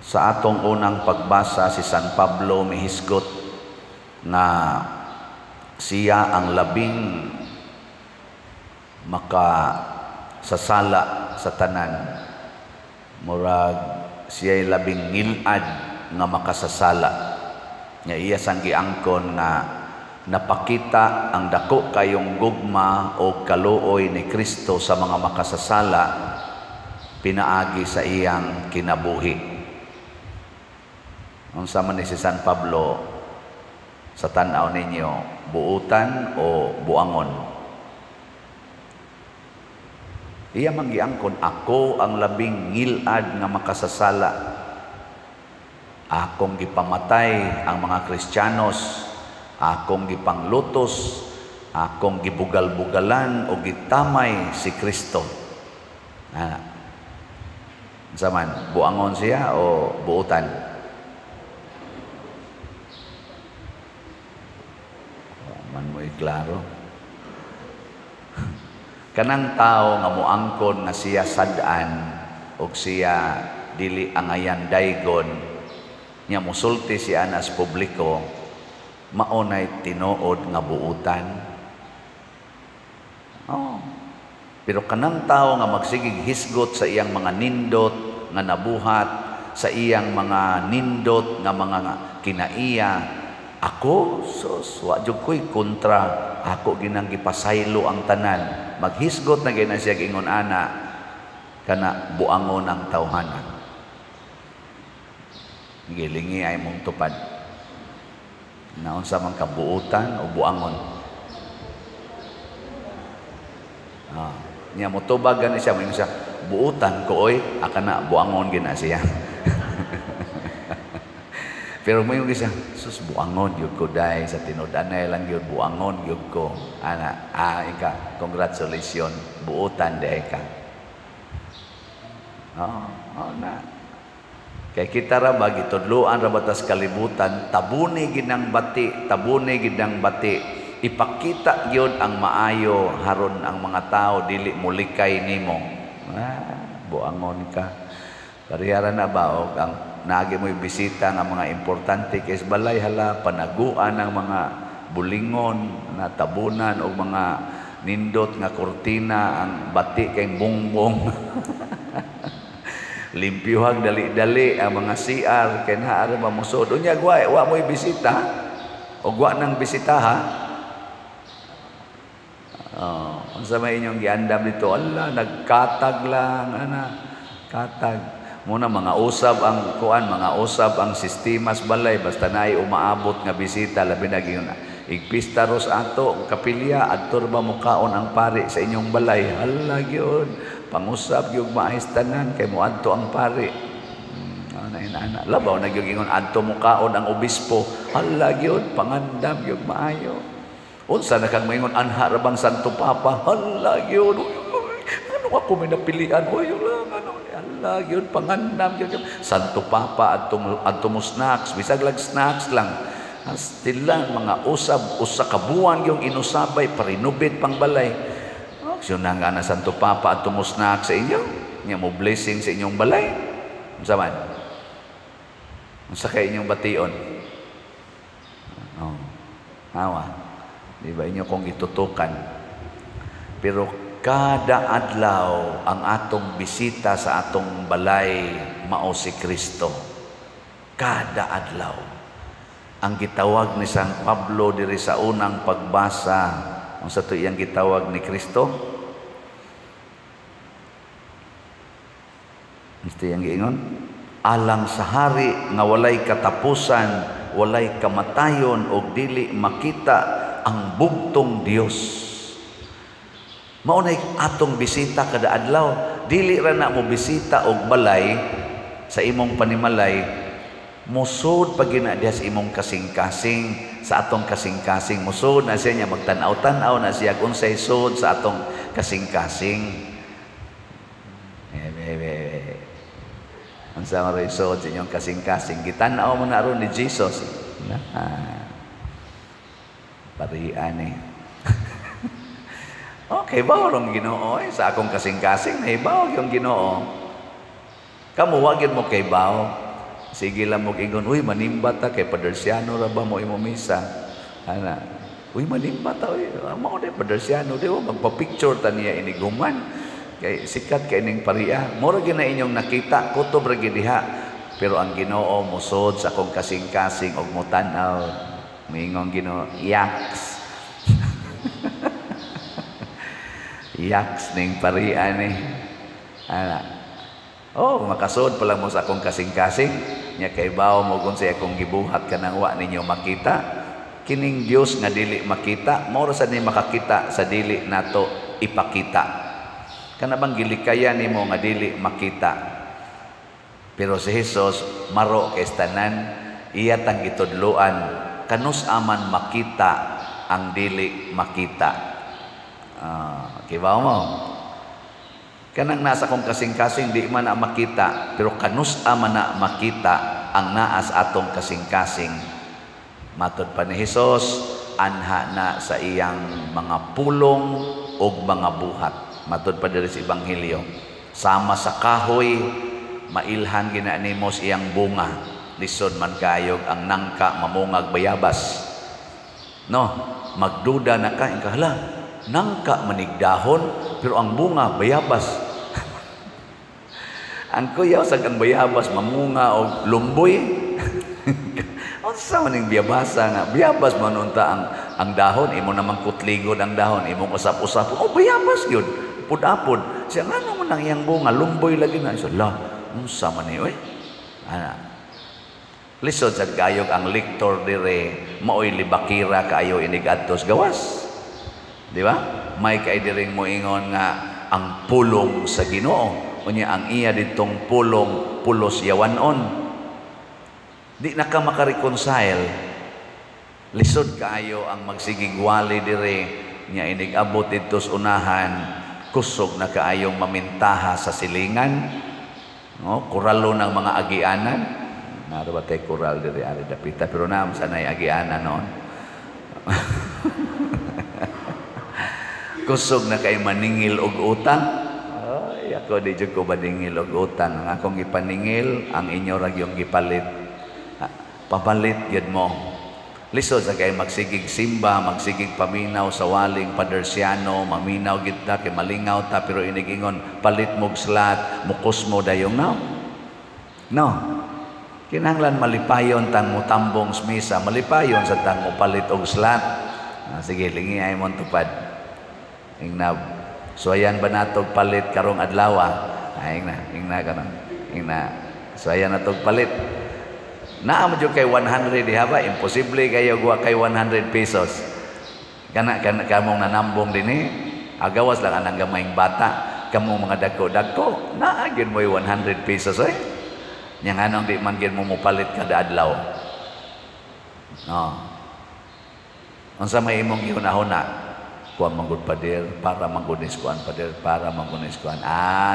Sa atong unang pagbasa, si San Pablo mihisgot na siya ang labing makasasala sa tanan. Murag siya labing ngilad nga makasasala. Nga iya sang giangkon nga napakita ang dako kayong gugma o kaluoy ni Kristo sa mga makasasala pinaagi sa iyang kinabuhi. Unsa man ni si San Pablo sa tan-aw ninyo, buutan o buangon? Iya manggiangkon, ako ang labing ngilad nga makasasala. Akong gipamatay ang mga Kristiyanos, akong gipanglutos, akong gibugal-bugalan o gitamay si Kristo. Zaman, buangon siya o buutan? Man mo'y klaro. Kanang tao nga muangkon nga siya sad-an o siya dili angayan daygon, nya musulti siya nas publiko, maunay tinuod nga buutan. Pero kanang tao nga magsigig hisgot sa iyang mga nindot nga nabuhat, sa iyang mga nindot nga mga kinaiya, ako, sus, wajud ko'y kontra, ako ginang gipasaylo ang tanan. Maghisgot na gina siya gingon ana, kana buangon ang tawhanan. Gilingi ay mong tupad. Naon sa mga kabuutan o buangon. Niya mo tubag gani siya, mo siya, buutan ko oy, akana buangon gina siya. Pero mo yung isa, sus buangon yun ko dahil sa tinudanay lang yun, buangon yun ko. Ana, ika, congratulations, buutan dahil ka. Na. Kaya kita rabag, itudluan rabatas kalibutan, tabuni ginang bati, tabuni ginang bati. Ipakita yun ang maayo, haron ang mga tao, dili mulikay nimo. Buangon ka. Pariharan na ba, o ang nagi mo'y bisita ng mga importante kaysa balay, hala, panaguan ng mga bulingon, na tabunan o mga nindot nga kortina, ang bati kayong bongbong. Limpyuhag dali-dali ang mga CR, kaya naara mamusod. Unya, wa mo'y bisita, o gwa ng bisita, ha? Ang sa may inyong giandam dito, ala, nagkatag lang, katag. Muna mga usab ang kuan, mga usab ang sistemas balay, basta naay umaabot nga bisita, labi na gyud igpista ros ato kapilya adto ba mukaon ang pari sa inyong balay. Hala gyud pangusab gyud maayos tanan kay moadto ang pari. Ana labaw na gyud ingon adto mukaon ang obispo. Hala gyud pangandam gyud maayo. Unsa na kang moingon anha ra bang Santo Papa? Hala gyud ano ako may napilian oy lang Allah yun, pangandam yun. Santo Papa at mo snacks, bisag lang snacks lang. Still lang, mga usa kabuan yung inusabay, parinubit pang balay. So na nga na Santo Papa at mo snacks sa inyo, niya mo blessing sa inyong balay. Unsa man? Unsa kay inyong bation? Hawa. Di ba inyo kong itutukan? Pero kada adlaw ang atong bisita sa atong balay mao si Kristo. Kada adlaw. Ang gitawag ni San Pablo diri sa unang pagbasa, unsa to iyang gitawag ni Kristo? Gusto yang giingon? Alang sa hari nga walay katapusan, walay kamatayon og dili makita ang bugtong Dios. Maunay atong bisita kada adlaw, dili ra na mo bisita og balay sa imong panimalay, musod pag gina diha sa imong kasing-kasing, sa atong kasing-kasing musod na siya niya magtan-aw-tan-aw na siya kung sa isod sa atong kasing-kasing. Ang sa mga isod sa inyong kasing-kasing, gitan-aw mo na ron ni Jesus. Parian eh. Okay, bawang Ginoo sa akong kasing-kasing na ibaw yung Ginoo. Kamu wagin mo kay baw. Sige lang mo ingon, uy manimba ta kay Padersiano ra ba mo imo misa. Ana, uy manimba ta uy, mao de Padersiano de magpa-picture ta niya iniguman. Kay sikat kay ning pariya. Mura gyud na inyong nakita, kutob ra gyud diha. Pero ang Ginoo musod sa akong kasing-kasing og mutanaw. Mingon Ginoo, yaks. Yaks ning pariya ni. Ana. Oh, makasod pa lang mo sa akong kasing-kasing. Nya kay bawo mo kung sa akong gibuhat kanang wa ninyo makita. Kining Dios nga dili makita, mao ra sad ni makakita sa dili nato ipakita. Kana bang gilikaya nimo nga dili makita. Pero si Jesus maro kay tanan, iya tang gitudloan kanus aman makita ang dili makita. Kibaw mo. Kanang nasa kong kasing-kasing di man na makita, pero kanus aman na makita ang naas atong kasing-kasing. Matod pa ni Jesus, anha na sa iyang mga pulong o mga buhat. Matod pa diri sa Ebanghelyo. Sama sa kahoy, mailhan ginanimos iyang bunga. Lisod man kayog ang nangka mamungag bayabas. No, magduda na ka, hala, nangka manigdahon, pero ang bunga bayabas. Ang kuyaw sa kang bayabas mamunga o lumboy. Unsa man ning biyabasa nga biyabas man unta ang dahon imo namang kutligod ang dahon imong usap-usap. Oh bayabas gyud. Pud-apod. Siya ngano man ang iyang bunga lumboy lagi na siya. La, unsa man ni oy? Ana. Lisod sa kayog ang liktor dire maoy libakira kayo inig adtos gawas. Di ba? May kay diring moingon nga ang pulong sa Ginoo. Unya ang iya ditong pulong pulos yawanon. Di na ka makareconcile. Lisod kaayo ang magsigigwali dire nya inig abot ditos unahan kusog na kaayong mamintaha sa silingan. No, kuralo ng mga agianan. Naro ba tay kural dire ari dapita pero naam sanay agianan noon. Kusog na kay maningil og utang. Ay, ako di jud ko maningil og utang. Ang akong gipaningil, ang inyo ra gyung gipalit. Papalit gyud mo. Lisod sa kay magsigig simba, magsigig paminaw sa waling Padersiano, maminaw gyud ta kay malingaw ta pero inigingon palit mog slat, mukos mo dayong now. No. Kinahanglan malipayon tang mutambong misa, malipayon sa tang mopalit og slat. Sige, lingi ay mon tupad. Ingna suayan ba natog palit karong adlaw? Ingna kanon. Ingna suayan natog palit. Naa mo jud kay 100 diha ba? Imposible kayo guwa kay 100 pesos. Kana kamong nanambong dinhi, agawas lang anang gamayng bata, kamong mga dagko-dagko, naa gyud mo 100 pesos oy. Nya nganong di man gyud mo mopalit kada adlaw. No. Unsa may imong ihuna-huna? Kuan manggod pader para manggunis kuan pader para manggunis kuan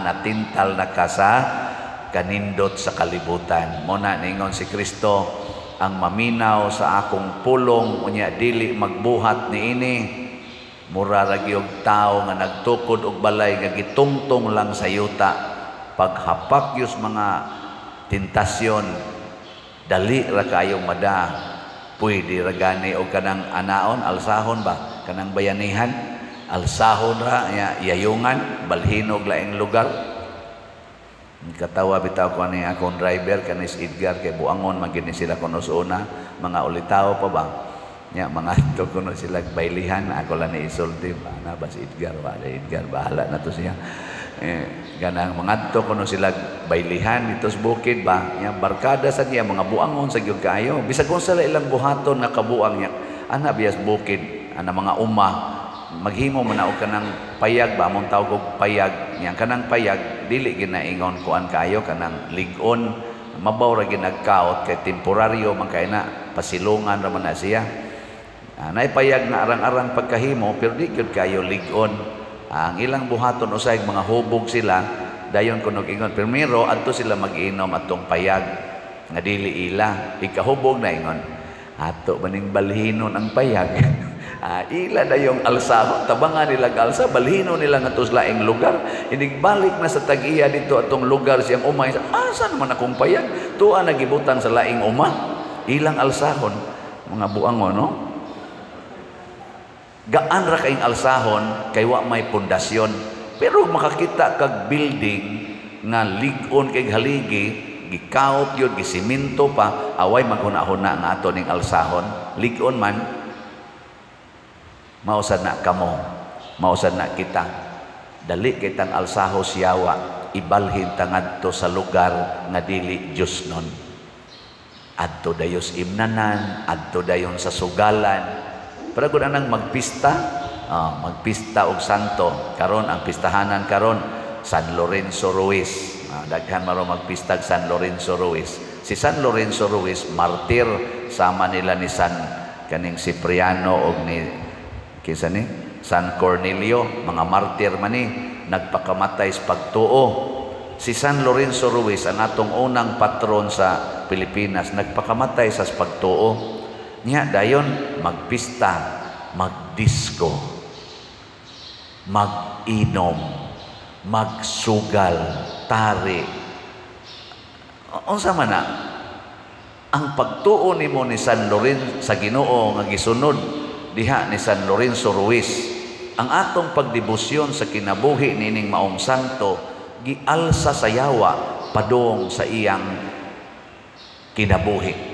natintal na ka sa kanindot sa kalibutan mo na ningon si Kristo ang maminaw sa akong pulong unya dili magbuhat niini mura ra gyud tawo nga nagtukod og balay nga gitungtong lang sa yuta paghapak yus mga tentasyon dali ra kayong mada pwede ra gani og kanang anaon alsahon ba kanang bayanihan alsahon ra yayungan balhinog laing lugar katawa bitaw ko ni akong driver kanis Edgar kay buangon magini sila kuno una mga ulitaw pa ba nya mga to kuno sila baylihan ako lang ni isulti na ba si Edgar bahala na to siya ganang mga to kuno sila baylihan dito sa bukid ba nya barkada sa niya mga buangon sa gyud kayo bisag kung sila ilang buhaton nakabuang nya ana bias bukid ana mga maghimo man og kanang payag ba among tawag og payag yang kanang payag dili ginaingon kuan kayo kanang lig-on mabaw ra ginagkaot kay temporaryo man kay na pasilungan ra man na siya nay payag na arang-arang pagkahimo pero di gyud kayo lig-on ang ilang buhaton usay mga hubog sila dayon kuno ingon primero adto sila mag-inom atong payag nga dili ila ikahubog na ingon ato maning balhinon ang payag Ila na yung alsahon, tabangan nila alsa, balhino nila nga to sa laing lugar. Balik na sa tag-iya dito atong lugar siyang umay. Asa naman akong payag? Tuwa nagibutang sa laing uma. Ilang alsahon, mga buangon, no? Gaan ra kaing alsahon, kay wa may pundasyon. Pero makakita kag building nga lig-on kay haligi, gikaot yun, gisiminto pa, away maghuna-huna nga ato ning alsahon. Lig-on man, mausad na kamo, mausad na kita. Dali kitang alsaho siyawa, ibalhin tangadto sa lugar nga dili Diyos nun. Adto dayos imnanan, adto dayon sa sugalan. Pero kung anang magpista, magpista og santo. Karon ang pistahanan karon San Lorenzo Ruiz. Daghan maro magpista San Lorenzo Ruiz. Si San Lorenzo Ruiz martir sama nila ni San kaning Cipriano og ni kinsa ni San Cornelio, mga martir man ni nagpakamatay sa pagtuo. Si San Lorenzo Ruiz ang atong unang patron sa Pilipinas, nagpakamatay sa pagtuo. Niya dayon magpista, magdisco, mag-inom, magsugal, tari. Unsa man na ang pagtuo nimo ni San Lorenzo sa Ginoo nga gisunod diha ni San Lorenzo Ruiz, ang atong pagdebosyon sa kinabuhi nining maong santo gialsa sa yawa padung sa iyang kinabuhi.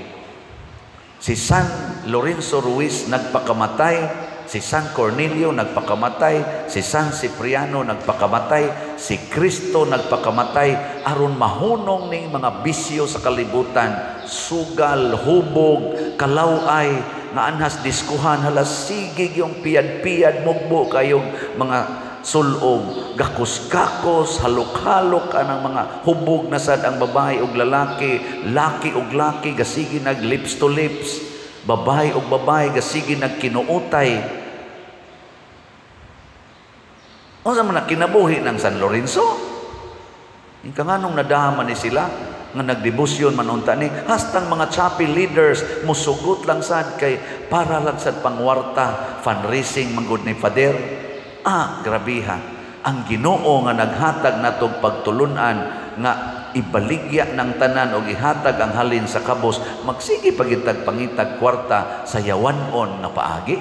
Si San Lorenzo Ruiz nagpakamatay, si San Cornelio nagpakamatay, si San Cipriano nagpakamatay, si Kristo nagpakamatay aron mahunong ning mga bisyo sa kalibutan, sugal, hubog, kalaway, nga anhas diskuhan, halas sigig yung piyad-piyad, mugbo kayong mga sulog, gakos-gakos, halok-halok anang mga hubog na sad ang babae ug lalaki, laki ug laki gasigi nag lips to lips, babae ug babae gasigi nag kinuutay. Unsa man kinabuhi ng San Lorenzo? Ingka nganong nadaman ni sila nga nagdebosyon man unta ni hastang mga chapel leaders musugot lang sad kay para lang sad pangwarta, fundraising manggod ni Pader. Grabiha. Ang Ginoo nga naghatag natog pagtulunan nga ibaligya ng tanan o ihatag ang halin sa kabos, magsige pagitag pangitag kwarta sa yawanon na paagi.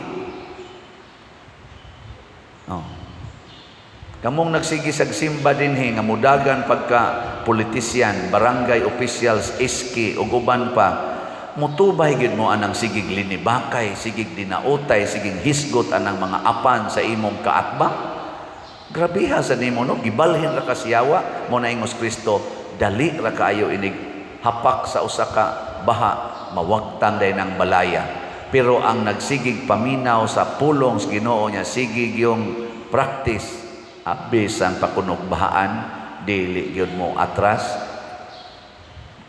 Kamong nagsige sag simba dinhi nga mudagan pagka politisyan, barangay officials, iski ug uban pa, mutubay gid mo anang sigig linibakay, sigig dinautay, sigig hisgot anang mga apan sa imong kaatbang. Grabiha sa nimo no, gibalhin ra ka siyawa mo na ingos Kristo, dali ra kaayo inig hapak sa usa ka baha, mawagtang day ng balaya. Pero ang nagsigig paminaw sa pulong sa Ginoo niya, sigig yung practice, bisan pakunog bahaan, dili gyud mo atras.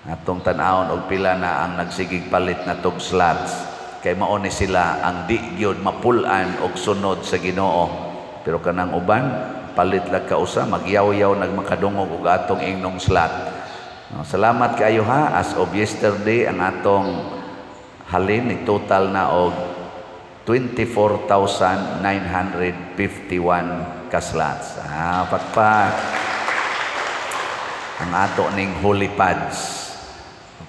Atong tan-awon og pila na ang nagsigig palit na tog slots, kay mao ni sila ang di gyud mapulan og sunod sa Ginoo. Pero kanang uban palit lang ka usa, magyaw-yaw nagmakadungog og atong ingnon slot. Salamat kaayo ha, as of yesterday ang atong halin ni total na og 24,951 ka slots. Pakpak. Ang ato ning holy pads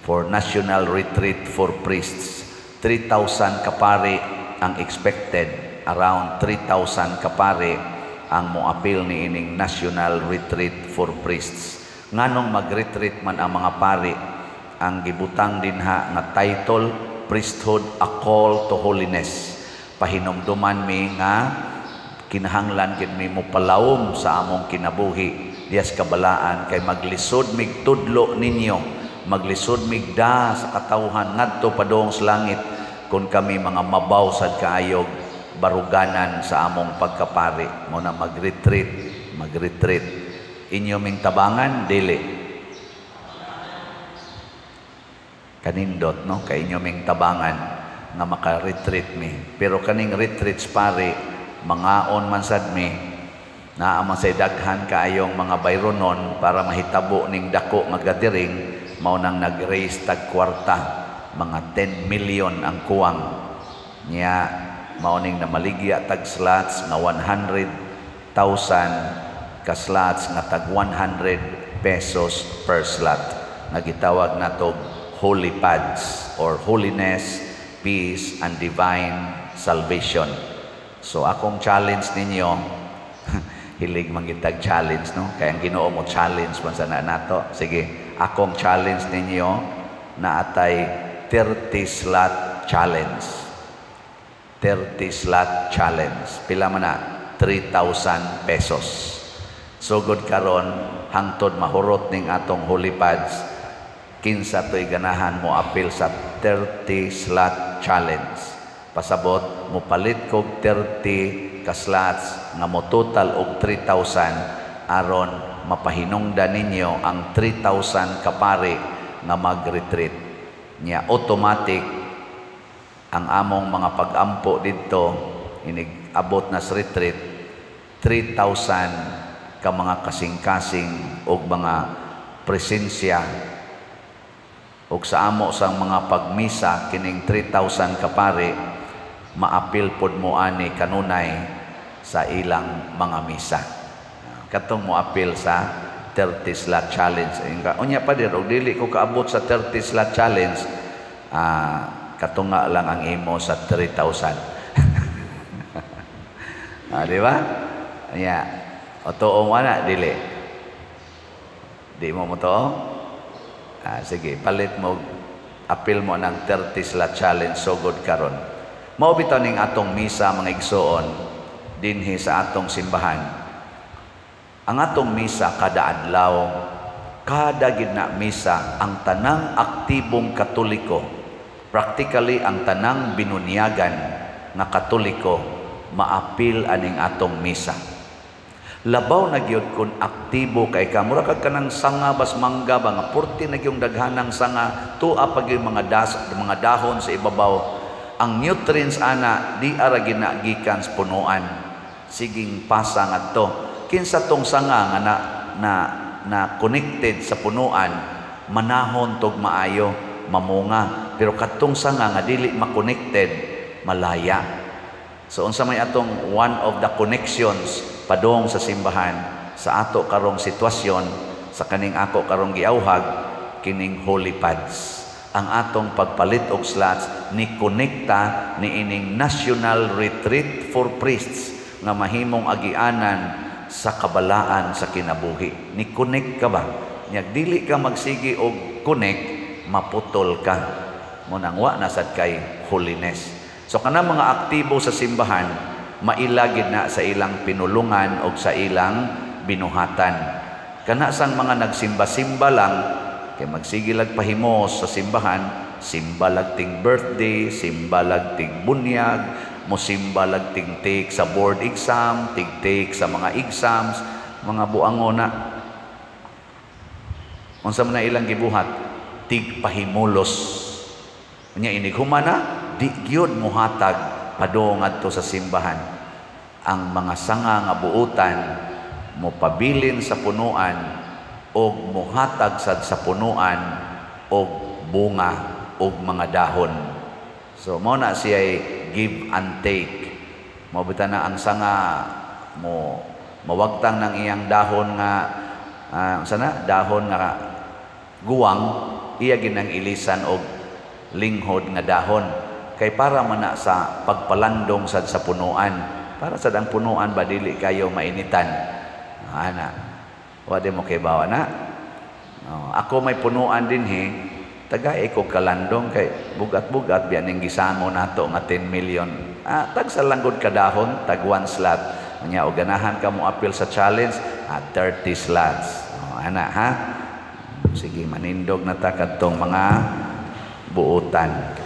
for National Retreat for Priests, 3,000 kapari ang expected, around 3,000 kapari ang moapil ni ining National Retreat for Priests. Nganong mag-retreat man ang mga pari, ang gibutang dinha nga title, Priesthood, a Call to Holiness. Pahinumduman mi nga kinahanglan gid mi mo palawom sa among kinabuhi diyas kabalaan, kay maglisod mig tudlo ninyo, maglisod migda sa katawhan ngadto padong sa langit kung kami mga mabawsad kaayog baruganan sa among pagkapari. Mo na mag-retreat inyo ming tabangan dili kanindot no, kay inyo ming tabangan nga maka-retreat mi. Pero kaning retreats pare mangaon man sad mi na amang say daghan kaayong mga bayronon para mahitabo ning dako nga gathering. Mao nang nag-raise tag kwarta, mga 10 million ang kuwang niya. mauning na maligya tag slots nga 100,000 ka slots nga tag 100 pesos per slot nga gitawag natog holy pads or holiness, peace, and divine salvation. So akong challenge ninyo, hilig mangitag challenge, no? Kaya ang Ginoo mo challenge man sana nato. Sige, akong challenge ninyo na atay 30 slot challenge. 30 slot challenge. Pila man na? 3,000 pesos. So good karon hangtod mahurot ning atong holy pads. Kinsa to'y ganahan mo apil sa 30 slot challenge. Pasabot mo palit kog 30 ka slots nga mo total og 3,000 aron mapahinungdan ninyo ang 3,000 ka pari nga mag-retreat. Nya automatic ang among mga pag-ampo didto inig abot na sa retreat 3,000 ka mga kasing-kasing og mga presensya og sa amo sang mga pagmisa kining 3,000 ka pari maapil pod mo ani kanunay sa ilang mga misa. Katong mo apil sa 30 slot challenge. Unya pa dir og dili ko kaabot sa 30 slot challenge, katunga lang ang imo sa 3,000. Di ba? Nya, o tuong wala dili. Di mo mo to? Sige, palit mo apil mo ng 30 slot challenge so good karon. Mao bitaw ning atong misa mga igsoon dinhi sa atong simbahan. Ang atong misa kada adlaw, kada gidna misa ang tanang aktibong Katoliko, practically ang tanang binunyagan nga Katoliko maapil aning atong misa. Labaw na gyud kun aktibo kay ka mura kag kanang sanga bas mangga ba nga porti na gyung daghanang sanga tuwa pag yung mga dahon sa ibabaw. Ang nutrients ana di ara ginagikan sa punuan. Siging pasa ngadto. Kinsa tong sanga nga na connected sa punuan, manahon tog maayo, mamunga. Pero katong sanga nga dili ma-connected, malaya. So unsa may atong one of the connections padong sa simbahan sa ato karong sitwasyon sa kaning ako karong giawhag kining holy pads. Ang atong pagpalit og slots ni konekta ni ining National Retreat for Priests nga mahimong agianan sa kabalaan sa kinabuhi. Ni connect ka ba? Nya dili ka magsigi og connect, maputol ka. Munang wa na sad kay holiness. So kana mga aktibo sa simbahan, mailagid na sa ilang pinulungan o sa ilang binuhatan. Kana sang mga nagsimba-simba lang, kay magsigilag pahimos sa simbahan, simba lagting birthday, simba lagting bunyag, musimba lagting take sa board exam, take sa mga exams, mga buangon na. Unsa man na ilang gibuhat, tig pahimulos. Unya inig humana, di gyud muhatag padung adto sa simbahan. Ang mga sanga nga buutan mo pabilin sa punuan og muhatag sad sa punuan og bunga og mga dahon. So mao na siya give and take. Mabuta na ang sanga mo mawagtang ng iyang dahon nga dahon nga guwang iya ginang ilisan og linghod nga dahon kay para man na sa pagpalandong sad sa punuan, para sad ang punuan ba dili kayo mainitan. Ana wa di mo kay bawa na. Ako may punuan din tagay ko kalandong kay bugat-bugat biya ning gisamo nato nga 10 million. Tag sa langgod ka dahon, tag 1 slot. Nya og ganahan ka mo apil sa challenge, 30 slots. Ana ha. Sige manindog na ta kadtong mga buutan.